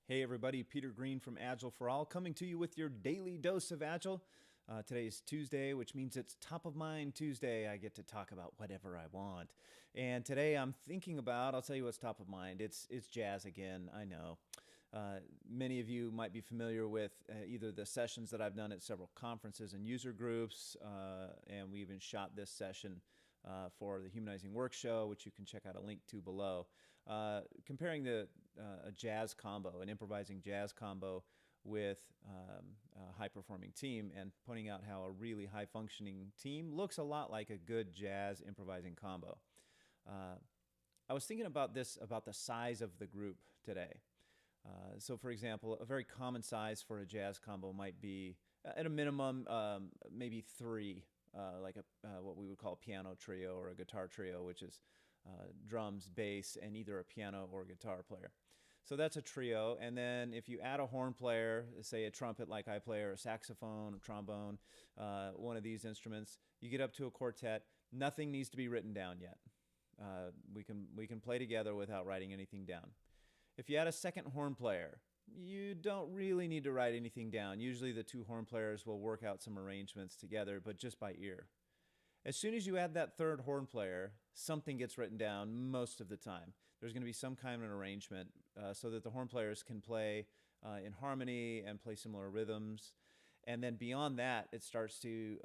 Hey everybody, Peter Green from Agile for All, coming to you with your daily dose of Agile. Today's Tuesday, which means it's Top of Mind Tuesday. I get to talk about whatever I want. And today I'm thinking about, I'll tell you what's top of mind. It's jazz again, I know. Many of you might be familiar with either the sessions that I've done at several conferences and user groups, and we even shot this session for the Humanizing Work Show, which you can check out a link to below. Comparing a jazz combo, an improvising jazz combo with a high-performing team, and pointing out how a really high-functioning team looks a lot like a good jazz improvising combo. I was thinking about this, about the size of the group today. So for example, a very common size for a jazz combo might be, at a minimum, maybe three, like what we would call a piano trio or a guitar trio, which is drums, bass, and either a piano or guitar player. So that's a trio. And then if you add a horn player, say a trumpet like I play, or a saxophone, or trombone, one of these instruments, you get up to a quartet. Nothing needs to be written down yet. We can play together without writing anything down. If you add a second horn player, you don't really need to write anything down. Usually the two horn players will work out some arrangements together, but just by ear. As soon as you add that third horn player, something gets written down most of the time. There's going to be some kind of an arrangement so that the horn players can play in harmony and play similar rhythms. And then beyond that, it starts to,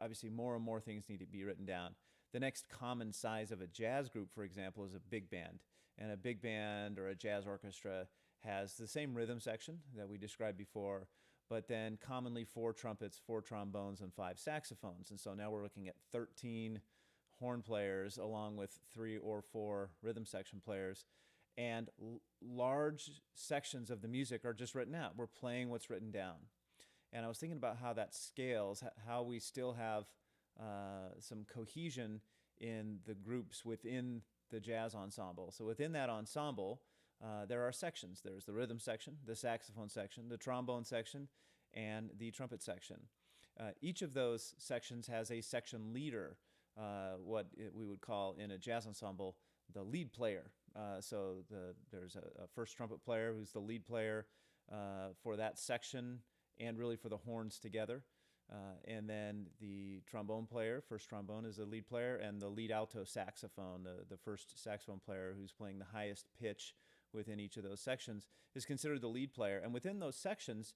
obviously more and more things need to be written down. The next common size of a jazz group, for example, is a big band. And a big band or a jazz orchestra has the same rhythm section that we described before, but then commonly 4 trumpets, 4 trombones, and 5 saxophones. And so now we're looking at 13 horn players along with 3 or 4 rhythm section players. And large sections of the music are just written out. We're playing what's written down. And I was thinking about how that scales, how we still have some cohesion in the groups within the jazz ensemble. So within that ensemble, there are sections. There's the rhythm section, the saxophone section, the trombone section, and the trumpet section. Each of those sections has a section leader, we would call in a jazz ensemble the lead player. So there's a first trumpet player who's the lead player for that section and really for the horns together. And then the trombone player, first trombone, is the lead player, and the lead alto saxophone, the first saxophone player who's playing the highest pitch within each of those sections, is considered the lead player. And within those sections,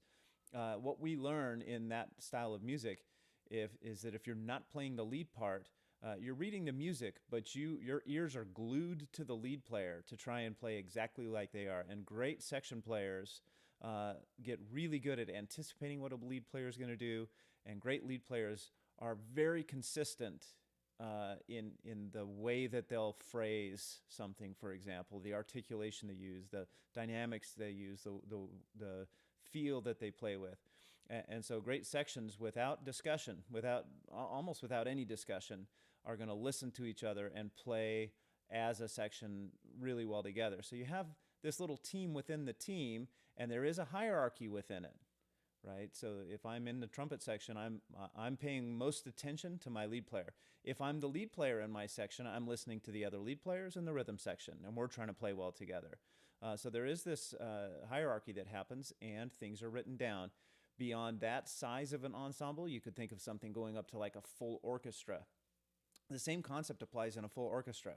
what we learn in that style of music is that if you're not playing the lead part, you're reading the music, but your ears are glued to the lead player to try and play exactly like they are. And great section players get really good at anticipating what a lead player is going to do, and great lead players are very consistent in the way that they'll phrase something. For example, the articulation they use, the dynamics they use, the feel that they play with. And so great sections without discussion, almost without any discussion, are going to listen to each other and play as a section really well together. So you have this little team within the team, and there is a hierarchy within it, right? So if I'm in the trumpet section, I'm paying most attention to my lead player. If I'm the lead player in my section, I'm listening to the other lead players in the rhythm section, and we're trying to play well together. So there is this hierarchy that happens, and things are written down. Beyond that size of an ensemble, you could think of something going up to like a full orchestra. The same concept applies in a full orchestra,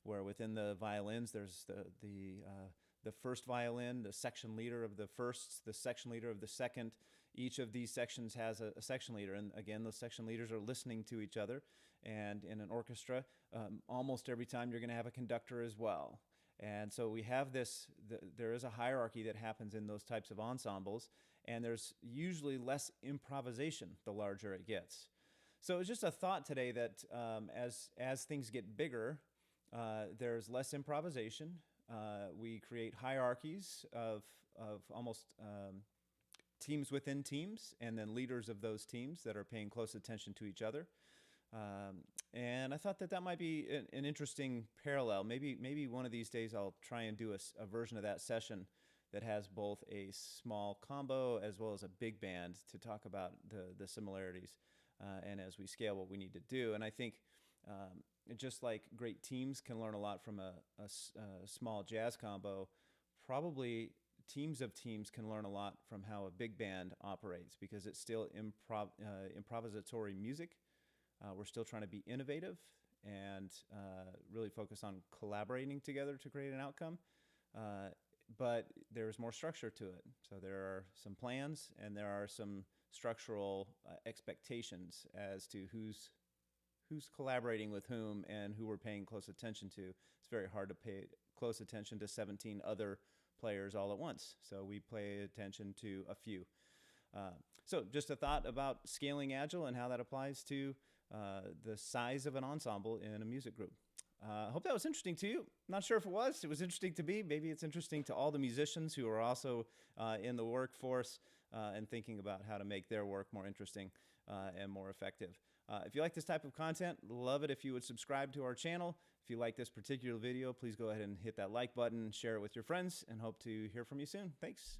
where within the violins, there's the first violin, the section leader of the first, the section leader of the second. Each of these sections has a section leader. And again, those section leaders are listening to each other. And in an orchestra, almost every time you're going to have a conductor as well. And so we have there is a hierarchy that happens in those types of ensembles. And there's usually less improvisation the larger it gets. So it's just a thought today that as things get bigger, there's less improvisation. We create hierarchies of almost teams within teams, and then leaders of those teams that are paying close attention to each other. And I thought that might be an interesting parallel. Maybe one of these days I'll try and do a version of that session that has both a small combo as well as a big band to talk about the similarities and as we scale what we need to do. And I think just like great teams can learn a lot from a small jazz combo, probably teams of teams can learn a lot from how a big band operates because it's still improvisatory music. We're still trying to be innovative and really focus on collaborating together to create an outcome. But there's more structure to it. So there are some plans and there are some structural expectations as to who's collaborating with whom and who we're paying close attention to. It's very hard to pay close attention to 17 other players all at once. So we pay attention to a few. So just a thought about scaling Agile and how that applies to the size of an ensemble in a music group. I hope that was interesting to you. Not sure if it was. It was interesting to me. Maybe it's interesting to all the musicians who are also in the workforce and thinking about how to make their work more interesting and more effective. If you like this type of content, love it if you would subscribe to our channel. If you like this particular video, please go ahead and hit that like button, share it with your friends, and hope to hear from you soon. Thanks.